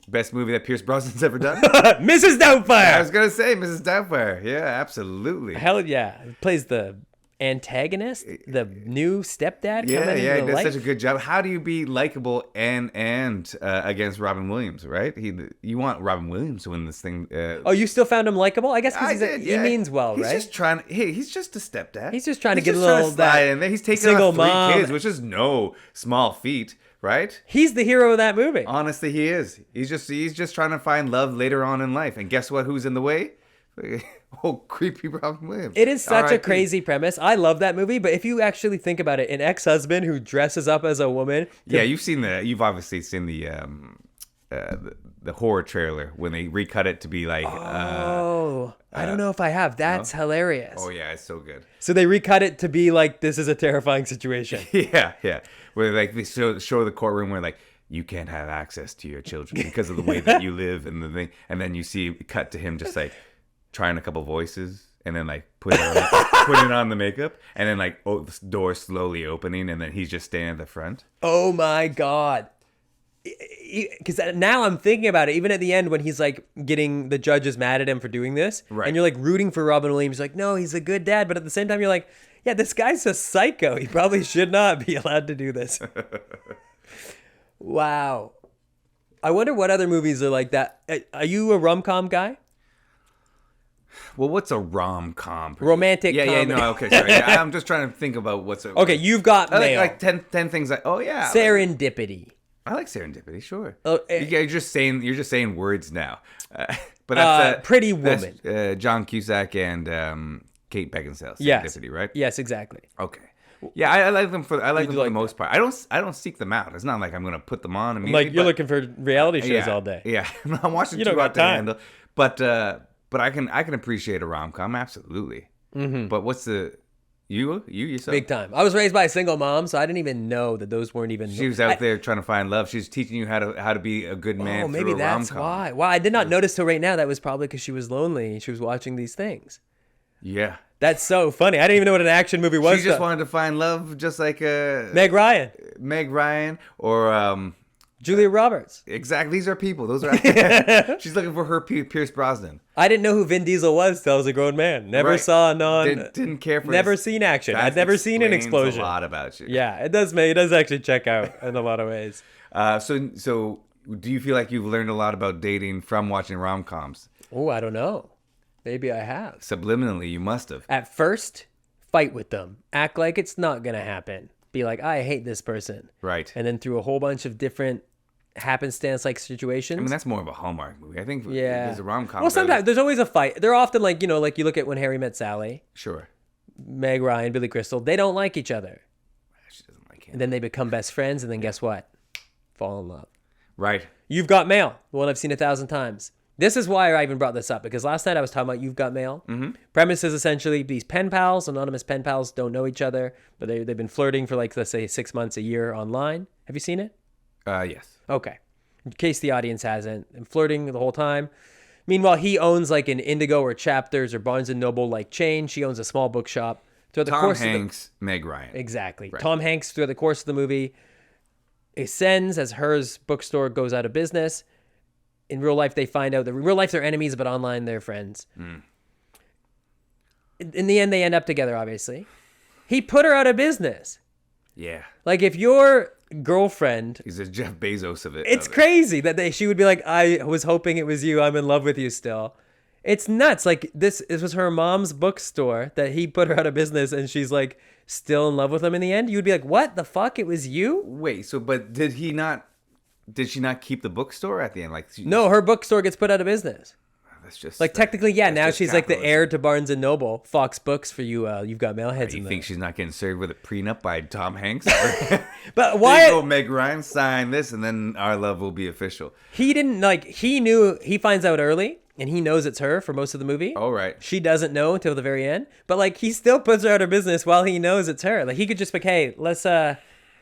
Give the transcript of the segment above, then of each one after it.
Best movie that Pierce Brosnan's ever done? Mrs. Doubtfire. I was going to say Mrs. Doubtfire. Yeah, absolutely. Hell yeah. He plays the antagonist, the new stepdad coming into he does life. such a good job. How do you be likable and against Robin Williams, right? You want Robin Williams to win this thing. Oh, you still found him likable? I guess because he means well, he's right? Just trying. Hey, he's just a stepdad. He's just trying to get a little that in there. He's taking single on 3 mom. kids, which is no small feat, right? He's the hero of that movie. Honestly, he is. He's just trying to find love later on in life, and guess what? Who's in the way? Oh, creepy Robin Williams. It is such a R.I.P. crazy premise. I love that movie, but if you actually think about it, an ex-husband who dresses up as a woman. You've obviously seen the horror trailer when they recut it to be like. I don't know if I have. That's hilarious. Oh yeah, it's so good. So they recut it to be like this is a terrifying situation. Yeah. Where like they show the courtroom where like you can't have access to your children because of the way that you live and the thing, and then you see cut to him just like trying a couple voices and then like putting on the makeup and then like the door slowly opening and then he's just standing at the front. Oh my God. Because now I'm thinking about it, even at the end when he's like getting the judges mad at him for doing this, right? And you're like rooting for Robin Williams, like, no, he's a good dad, but at the same time you're like, yeah, this guy's a psycho. He probably should not be allowed to do this. Wow. I wonder what other movies are like that. Are you a rom-com guy? Well, what's a rom-com? Romantic comedy. Yeah, no, okay, sorry. I'm just trying to think about what's a... Okay, you've got mail. Like 10 things like, oh yeah. Serendipity. I like serendipity, sure. Oh, you're just saying words now. But that's Pretty Woman. That's, John Cusack and Kate Beckinsale. Serendipity, right? Yes, exactly. Okay. Yeah, I like them for the most part. I don't seek them out. It's not like I'm gonna put them on immediately. Like you're looking for reality shows all day. Yeah, I'm watching two out the handle. But I can appreciate a rom-com, absolutely. Mm-hmm. But what's the you yourself? Big time. I was raised by a single mom, so I didn't even know that those weren't even. She was out there trying to find love. She's teaching you how to be a good man. Oh, maybe that's rom-com. why. Wow, I did not notice till right now. That was probably because she was lonely. She was watching these things. Yeah. That's so funny. I didn't even know what an action movie was. She just wanted to find love, just like Meg Ryan or Julia Roberts. Exactly. These are people. Those are. She's looking for her Pierce Brosnan. I didn't know who Vin Diesel was till I was a grown man. Never saw Didn't care for. Never seen action. I'd never seen an explosion. A lot about you. Yeah, it does actually check out in a lot of ways. So do you feel like you've learned a lot about dating from watching rom-coms? Oh, I don't know. Maybe I have. Subliminally, you must have. At first, fight with them. Act like it's not going to happen. Be like, I hate this person. Right. And then through a whole bunch of different happenstance-like situations. I mean, that's more of a Hallmark movie. I think there's a rom-com. Well, sometimes there's always a fight. They're often like, like you look at When Harry Met Sally. Sure. Meg Ryan, Billy Crystal. They don't like each other. She doesn't like him. And then they become best friends. And then guess what? Fall in love. Right. You've Got Mail. The one I've seen 1,000 times. This is why I even brought this up, because last night I was talking about You've Got Mail. Mm-hmm. Premise is essentially these pen pals, anonymous pen pals, don't know each other, but they've been flirting for like, let's say 6 months, a year online. Have you seen it? Yes. Okay. In case the audience hasn't, and flirting the whole time. Meanwhile, he owns like an Indigo or Chapters or Barnes & Noble like chain. She owns a small bookshop. Tom Hanks, Meg Ryan. Exactly. Right. Tom Hanks, throughout the course of the movie, ascends as hers bookstore goes out of business. In real life, they find out that in real life they're enemies, but online they're friends. Mm. In the end, they end up together, obviously. He put her out of business. Yeah. Like if your girlfriend... He's a Jeff Bezos of it. It's crazy that she would be like, I was hoping it was you. I'm in love with you still. It's nuts. Like this was her mom's bookstore that he put her out of business and she's like still in love with him in the end. You'd be like, what the fuck? It was you? Wait, but did she not keep the bookstore at the end? No, her bookstore gets put out of business. That's just technically, yeah. Now she's like the heir to Barnes and Noble, Fox Books for you. You've got mailheads. You think she's not getting served with a prenup by Tom Hanks? But why? They go, Meg Ryan, sign this, and then our love will be official. He didn't like. He knew. He finds out early, and he knows it's her for most of the movie. Oh right. She doesn't know until the very end. But like, he still puts her out of business while he knows it's her. Like he could just be like, hey, let's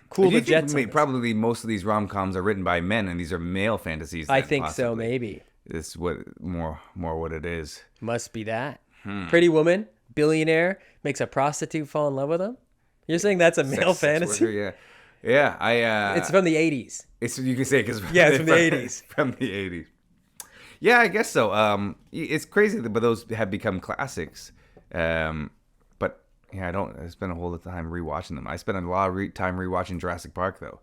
cool the jets. Probably most of these rom-coms are written by men, and these are male fantasies. I think possibly. So, maybe. It's what more what it is. Must be that. Pretty Woman, billionaire, makes a prostitute fall in love with him. You're saying that's a male fantasy? Worker, yeah. It's from the 80s. It's you can say because Yeah, it's from the 80s. From the 80s. Yeah, I guess so. It's crazy, but those have become classics. But yeah, I spend a whole lot of time rewatching them. I spent a lot of time rewatching Jurassic Park though.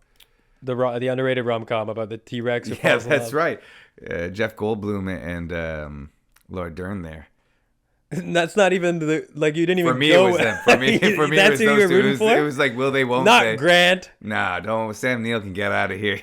The underrated rom-com about the T-Rex. Yeah, that's right. Jeff Goldblum and Laura Dern there. That's not even you didn't even. For me, go. it was them. For me, That's it was who you were those two. rooting for? It was like, will they, won't Not they? Grant. Nah, don't. Sam Neill can get out of here.